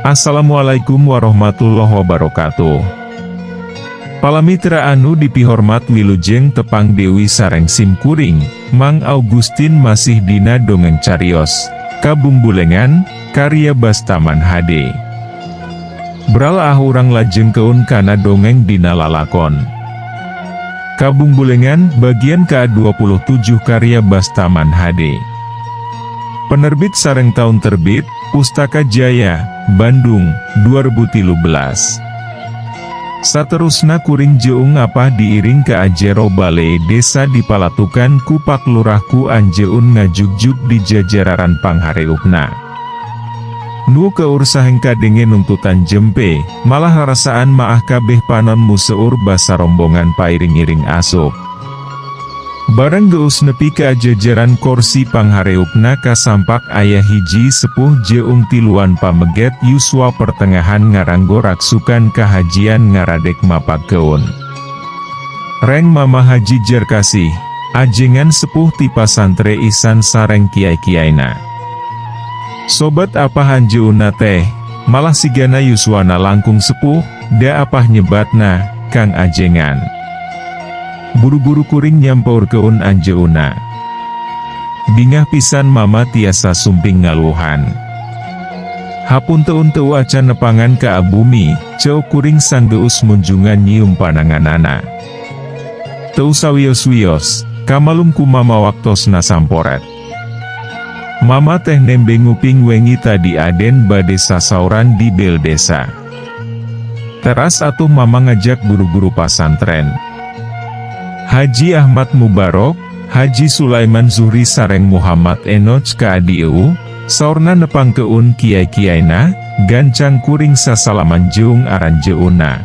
Assalamualaikum warahmatullahi wabarakatuh. Palamitra anu dipihormat wilujeng tepang Dewi sareng simkuring, Mang Augustin masih dina dongeng carios, Kabumbulengan, karya Bastaman HD. Beralah urang lajeng keun kana dongeng dina lalakon. Kabumbulengan, bagian ke-27 karya Bastaman HD. Penerbit sareng tahun terbit, Pustaka Jaya, Bandung, 2013. Saterusna kuring jeung apa diiring ke ajero balai desa dipalatukan ku Pak Lurahku anjeun ngajugjug di jajararan panghareupna. Nu keur sahengka dengen nuntutan jempe, malah rasaan maah kabeh panon museur basa rombongan pairing-iring asup. Bareng geus nepi ka jajaran kursi panghareupna kasampak ayah hiji sepuh jeung tiluan pameget yuswa pertengahan ngaranggo raksukan kahajian ngaradek mapak keun. Reng Mama Haji Jarkasih, ajengan sepuh ti pasantre isan sareng kiai-kiaina. Sobat apa hanjeunna teh, malah sigana yuswana langkung sepuh, da apah nyebatna, Kang Ajengan. Buru-buru kuring nyampur keun anjeuna. Bingah pisan Mama tiasa sumping ngaluhan. Hapunteun teu acan nepangan ka abumi, ceu kuring sanggeus munjungan nyium pananganana. Teu sawios-wios, kamalum ku Mama waktosna samporet. Mama teh nembe nguping wengi tadi aden bade sasauran di bel desa. Teras atuh Mama ngajak guru-guru pasantren. Haji Ahmad Mubarok, Haji Sulaiman Zuhri sareng Muhammad Enoch ka adieu, saurna nepang keun kiai-kiaina, gancang kuring sasalaman jeung aran jeuna.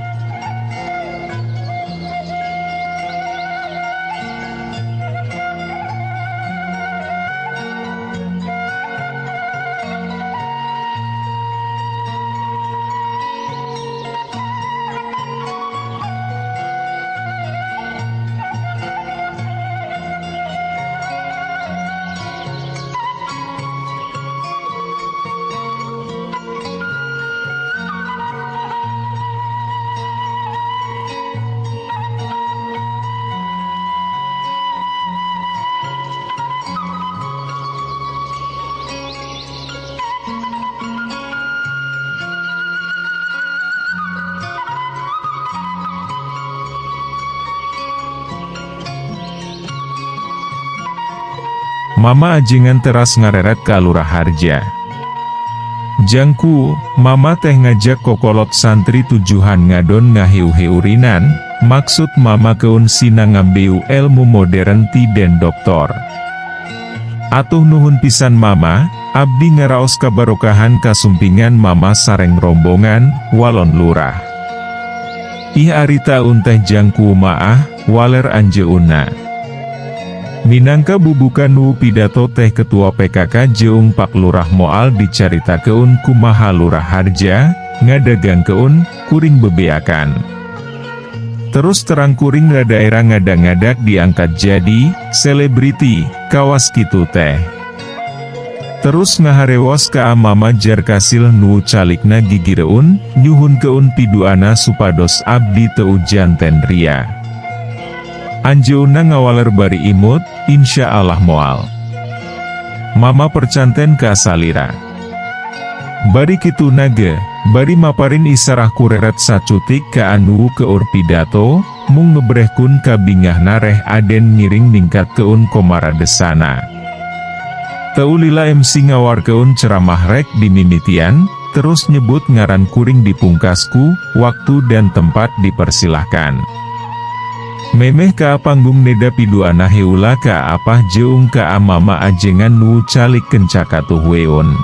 Mama ajengan teras ngareret ka Lurah Harja. Jangku, Mama teh ngajak kokolot santri tujuhan ngadon ngahiu-hiurinan, maksud Mama keun sina ngambeu ilmu modern ti den doktor. Atuh nuhun pisan Mama, abdi ngaraos kabarokahan kasumpingan Mama sareng rombongan, walon lurah. Ih arita unteh jangku maah, waler anjeunna. Minangka bubukan nu pidato teh Ketua PKK jeung Pak Lurah moal dicaritakeun kumaha Lurah Harja, ngadagang keun, kuring bebeakan. Terus terang kuring daerah ngadak-ngadak diangkat jadi, selebriti, kawas kitu teh. Terus ngaharewos ka Mama Jarkasil nu calikna gigireun, nyuhun keun piduana supados abdi teu janten ria. Anjeunna ngawaler bari imut, insya Allah moal. Mama percanten ka salira. Bari kitu nage, bari maparin isarah kureret sacutik ka anu keur pidato, mung ngebrehkun ka bingah nareh aden ngiring ningkat keun komara desana. Teu lila MC ngawarkeun ceramah rek di mimitian, terus nyebut ngaran kuring di pungkasku, waktu dan tempat dipersilahkan. Memeh ka panggung neda piduana heula ka apah jeung ka Mama ajengan nu calik kencakatuh weun.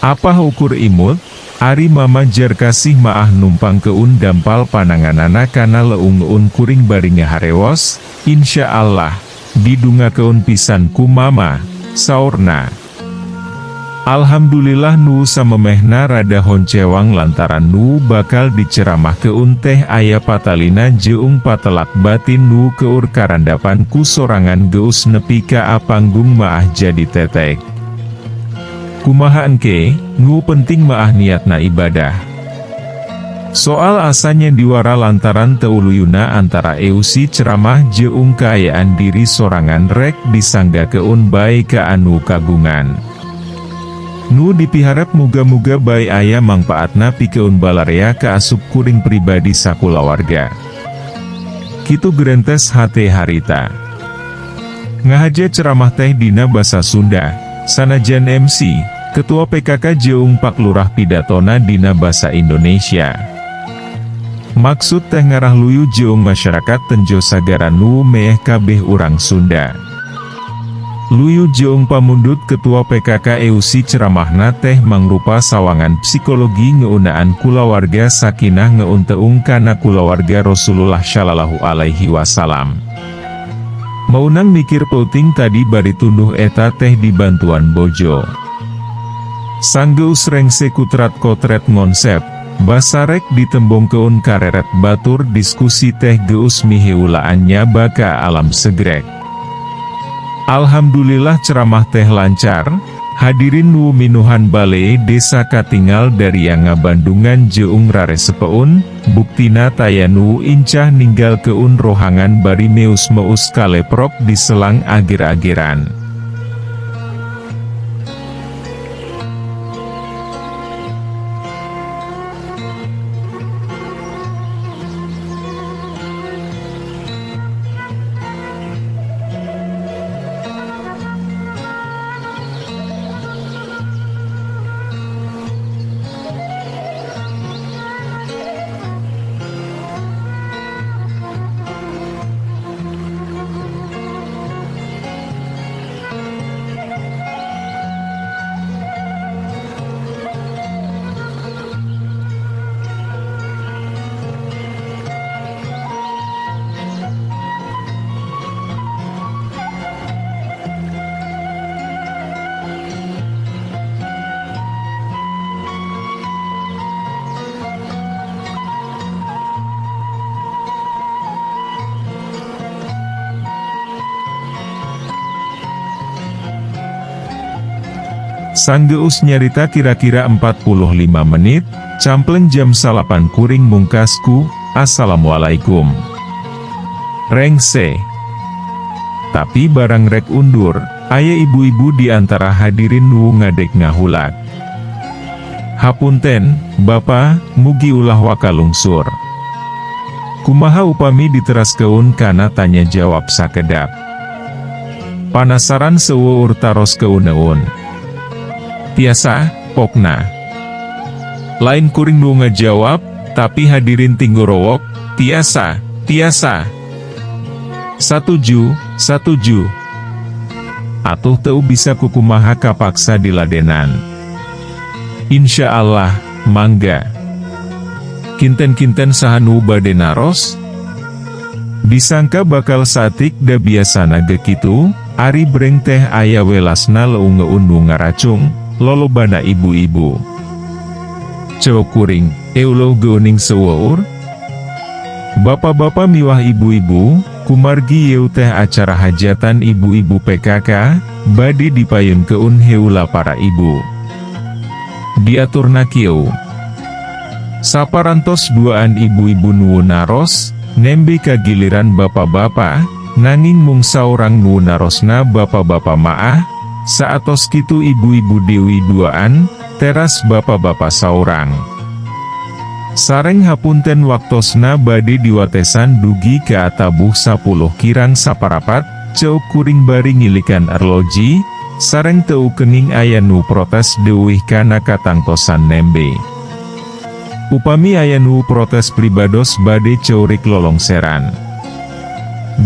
Apa ukur imut? Ari mama jar kasih maah numpang keun dampal pananganana kana leung-leun kuring bari ngaharewos, insya Allah, didunga keun pisan ku mama, saurna. Alhamdulillah nu samemehna rada honcewang lantaran nu bakal diceramah keun teh aya patalina jeung patelak batin nu keur karandapan ku sorangan geus nepi ka panggung maah jadi tetek. Kumaha engke, nu penting maah niatna ibadah. Soal asanya diwara lantaran teuluyuna antara eusi ceramah jeung kaayaan diri sorangan rek disangga keun bae ka anu kagungan. Nu dipiharep muga-muga bae aya mangpaatna pikeun balarea ka asup kuring pribadi sakulawarga. Kitu gerentes hate harita. Ngahaja ceramah teh dina basa Sunda. Sanajan MC, Ketua PKK jeung Pak Lurah pidatona dina basa Indonesia. Maksud teh ngarah luyu jeung masyarakat tenjo sagara nu meeh kabeh urang Sunda. Luyu jeung pamundut Ketua PKK EUSI ceramahna teh mangrupa sawangan psikologi ngeunaan kulawarga sakinah ngeunteung kana kulawarga Rasulullah Shallallahu Alaihi Wasallam. Maunang mikir penting tadi bari tunduh eta teh dibantuan bojo. Sanggeus rengse kutrat kotret ngonsep, basarek ditembong keun kareret batur diskusi teh geus miheulaannya baka alam segrek. Alhamdulillah ceramah teh lancar, hadirin nu minuhan bale desa katinggal dari yang ngabandungan jeung rare sepeun, buktina tayanu incah ninggal keun rohangan bari meus kaleprok di selang akhir-akhiran. Sanggeus nyarita kira-kira 45 menit, campleng jam 8 kuring mungkasku, Assalamualaikum. Rengse. Tapi barang rek undur, aya ibu-ibu di antara hadirin nu ngadek ngahulat. Hapunten, Bapa, mugi ulah wakalungsur. Kumaha upami diteraskeun kana tanya jawab sakedap. Panasaran seueur taros keuneun. Tiasa, pokna. Lain kuring nu ngejawab, tapi hadirin tinggorowok, tiasa, tiasa. Satuju. Atuh teu bisa kukumaha kapaksa diladenan. Insya Allah, mangga. Kinten-kinten sahanu bade naros? Disangka bakal satik da biasana gekitu, ari breng teh aya welasna leung-leun nu ngaracung, lolobana ibu-ibu. Cewek kuring, euloh geuning seueur. Bapak-bapak miwah ibu-ibu, kumargi yeu teh acara hajatan ibu-ibu PKK, bade dipayun keun heula para ibu. Diaturna kieu. Saparantos duaan ibu-ibu nu naros, nembe ka giliran bapak-bapak, nanging mung saurang nu narosna bapak-bapak maah, saatos kitu ibu-ibu deui duaan, teras bapak-bapak saurang. Sareng hapunten waktosna bade diwatesan dugi ke atabuh 10 kirang saparapat, ceuk kuring bari ngilikan arloji, sareng teu kening aya nu protes deuwih kana katangtosan nembe. Upami aya nu protes pribados bade ceurik lolongseran.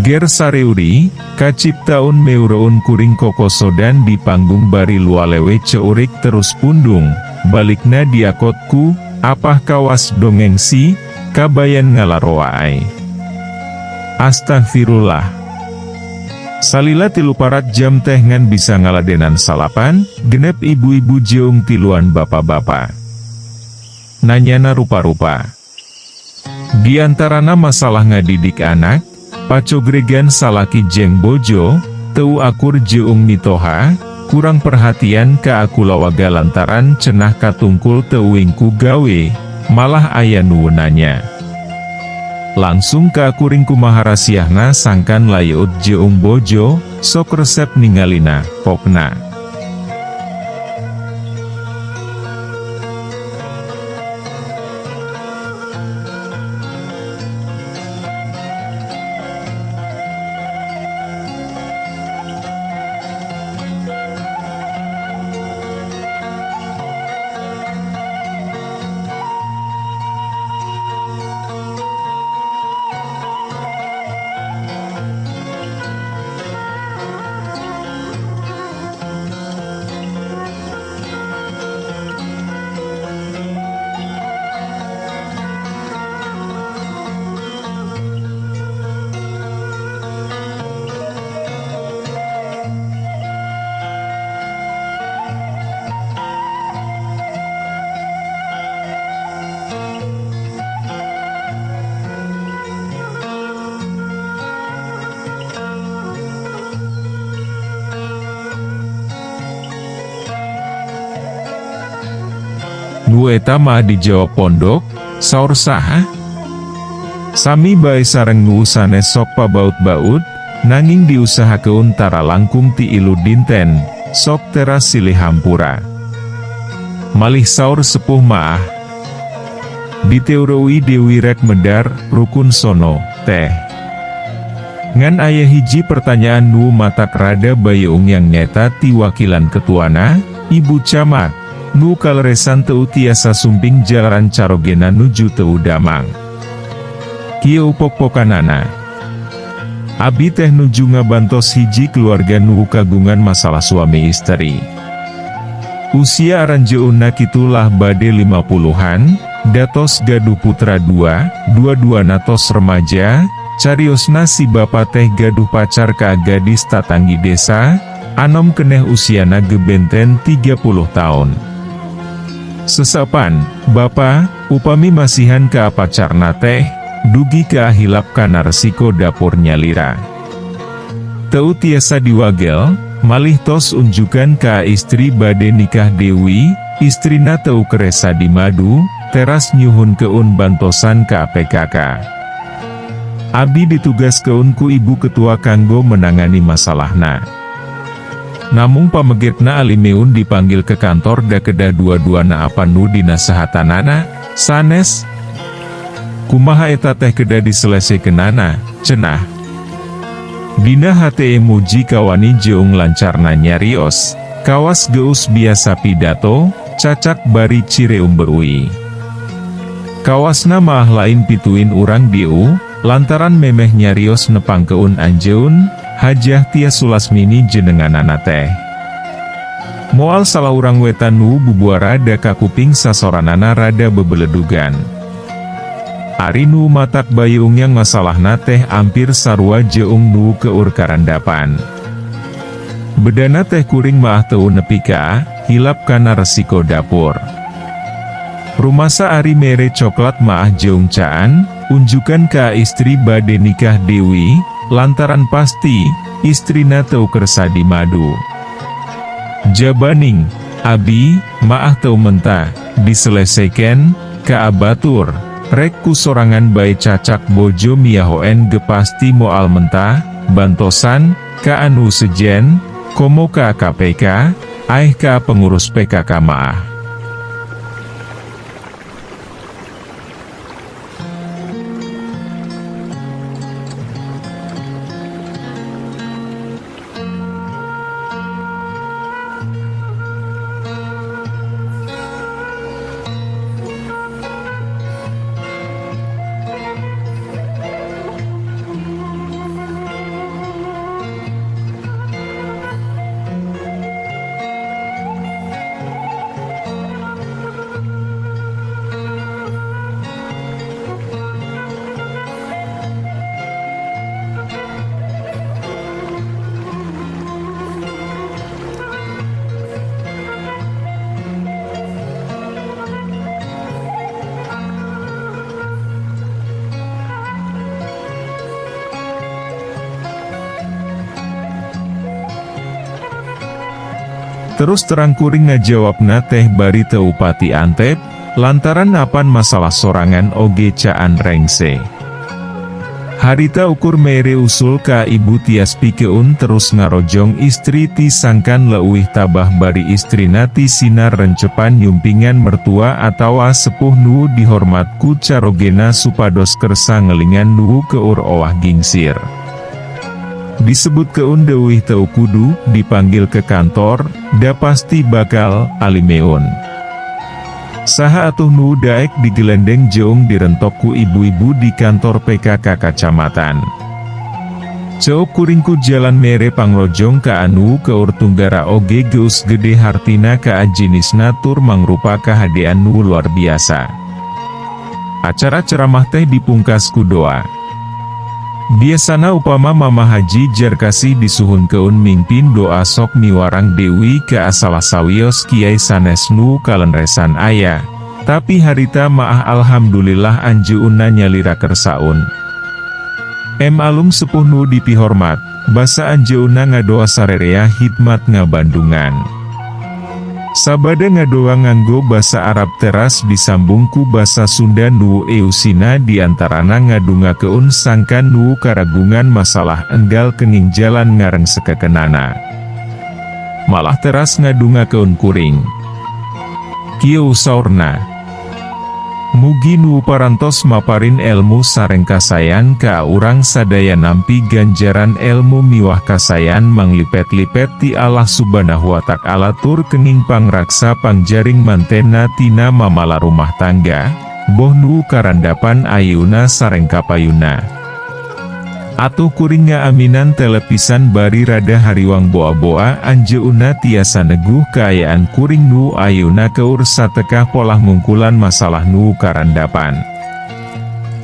Ger sareuri, kaciptaun meureun kuring kokosodan di panggung bari lualewe ceurik terus pundung, balikna diakotku, apah kawas dongeng si, kabayan ngalaroaai. Astagfirullah. Salila 3 jam teh ngan bisa ngaladenan salapan, genep ibu-ibu jeung tiluan bapak-bapak. Nanyana rupa-rupa. Di antarana masalah ngadidik anak, pacogregan salaki jeng bojo, teu akur jeung mitoha, kurang perhatian ka akulawaga lantaran cenah katungkul teuwingku gawe, malah aya nuwunanya. Langsung ka akuring kumaha rasiahna sangkan layeut jeung bojo, sok resep ningalina, pokna. Nu eta mah dijawab pondok, saur saha? Sami bae sareng nu sanes sok pabaut-baut, nanging diusahakeun tara langkung ti ilu dinten, sok teras silih hampura. Malih saur sepuh maah. Diteureuwi dewi rek medar, rukun sono, teh. Ngan aya hiji pertanyaan nu matak rada bayeung yang nyeta ti wakilan ketuana, Ibu Camat. Nu kaleresan teu tiasa sumping jalaran carogena nuju teu damang. Kieu pok-pokanana. Abi teh nuju ngabantos hiji keluarga nu kagungan masalah suami istri. Usia aranjeunna kitulah bade 50-an, datos gaduh putra 2, dua-dua natos remaja, cariosna si bapa teh gaduh pacar ka gadis tatanggi desa, anom keneh usiana gebenten 30 tahun. Sesapan, Bapa, upami masihan ka pacarna teh, dugi ka hilap kana resiko dapur nyalira. Teu tiasa diwagel, malih tos unjukan ka istri bade nikah dewi, istrina teu keresa di madu, teras nyuhun keun bantosan ka PKK. Abi ditugaskeun ku ibu ketua kanggo menangani masalahna. Namung pamegirna alimeun dipanggil ke kantor da kedah dua-duana apa nu dinasahatanana, sanes. Kumaha eta teh kedah diselesekeunana, cenah. Dina hate muji kawani jeung lancarna nyarios, kawas geus biasa pidato, cacak bari cireum beui. Kawasna maah lain pituin urang diu, lantaran memeh nyarios nepangkeun anjeun, Hajah Tia Sulasmini jenenganana teh. Moal salah urang wetan nu bubuara da kakuping sasoranana rada bebeledugan. Ari nu matak bayung yang masalahna teh ampir sarua jeung nu keur karandapan. Bedana teh kuring maah teu nepi ka, hilap kana resiko dapur. Rumasa ari mere coklat maah jeung caan, unjukan ka istri bade nikah dewi, lantaran pasti, istrina teu kersa di madu. Jabaning, abi, maah teu mentah, diselesaikan, ka abatur, rek ku sorangan bae cacak bojo miahoen gepasti moal mentah, bantosan, ka anu sejen, komo ka KPK, aih ka pengurus PKK maah. Terus terang kuring ngajawabna teh bari teu pati antep, lantaran apan masalah sorangan oge caan rengse. Harita ukur mere usul ka ibu tias pikeun terus ngarojong istri ti sangkan leuwih tabah bari istrina ti sinar rencepan yumpingan mertua atawa sepuh nu dihormatku carogena supados kersa ngelingan nu keur owah gingsir. Disebut keun deuwih teu kudu dipanggil ke kantor, da pasti bakal alimeun. Saha atuh nu daek digelendeng jeung direntok ku ibu-ibu di kantor PKK kacamatan. Ceuk kuringku jalan mere pangrojong ka anu keur tunggara oge geus gede hartina ka ajinisna tur mangrupa kahadean nu luar biasa. Acara ceramah teh dipungkas ku doa. Biasana upama mama haji jar kasih disuhun keun mimpin doa sok miwarang dewi ke asalah sawios kiai sanes nu kalenresan aya. Tapi harita maah alhamdulillah anjeunna nyalira kersaun. Alum sepuh nu dipihormat, basa anjeunna ngadoa sarerea hikmat ngabandungan. Sabada ngadoa nganggo basa Arab teras disambungku basa Sunda nu eusina diantarana ngadungakeun sangkan nu karagungan masalah enggal kenging jalan ngareng sekekenana. Malah teras ngadungakeun kuring. Kieu saurna. Mugi nu parantos maparin ilmu sareng kasayan ka urang sadaya nampi ganjaran ilmu miwah kasayan manglipet-lipet ti Allah subhanahu wa ta'ala tur kenging pangraksa pangjaring mantena tina mamala rumah tangga, boh nu karandapan ayuna sareng kapayuna. Atuh kuring ngaaminan telepisan bari rada hariwang boa-boa anjeunna tiasa neguh kaayaan kuring nu ayuna keur satekah polah ngungkulan masalah nu karandapan.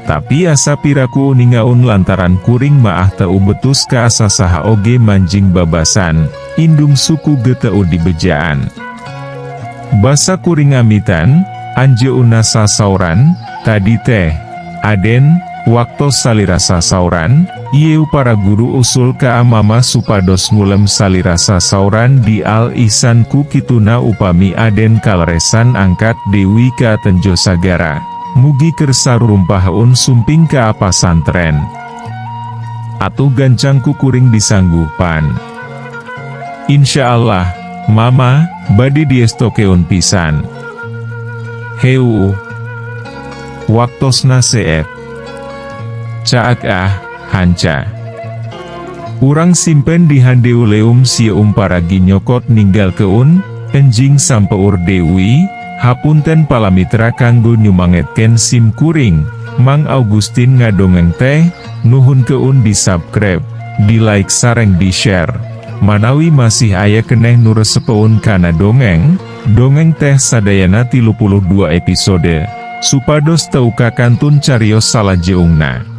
Tapi asa piraku uningaun lantaran kuring maah teu betus ka asa saha oge manjing babasan, indung suku geteu dibejaan. Basa kuring amitan, anjeunna sasauran, tadi teh, Aden, waktu salira sasauran, ieu para guru usul ka amama supados ngulem salira sasauran di al-ihsan ku kituna upami Aden kaleresan angkat dewi ka tenjo sagara, mugi kersa rumpahaun sumping ka pasantren. Atuh gancangku kuring disanggupan. Insyaallah, mama, badi diestokeun pisan. Heu, waktosna seet. Caak hanca. Urang simpen di handeuleum sieum paragi nyokot ninggal keun, enjing sampeur dewi, hapunten palamitra kanggo nyumangetken sim kuring, Mang Augustin ngadongeng teh, nuhun keun di subscribe, di like sareng di share. Manawi masih aya keneh nu resepeun kana dongeng teh sadayana 32 episode, supados teu kakantun carios salajeungna.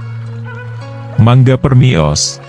Mangga permios.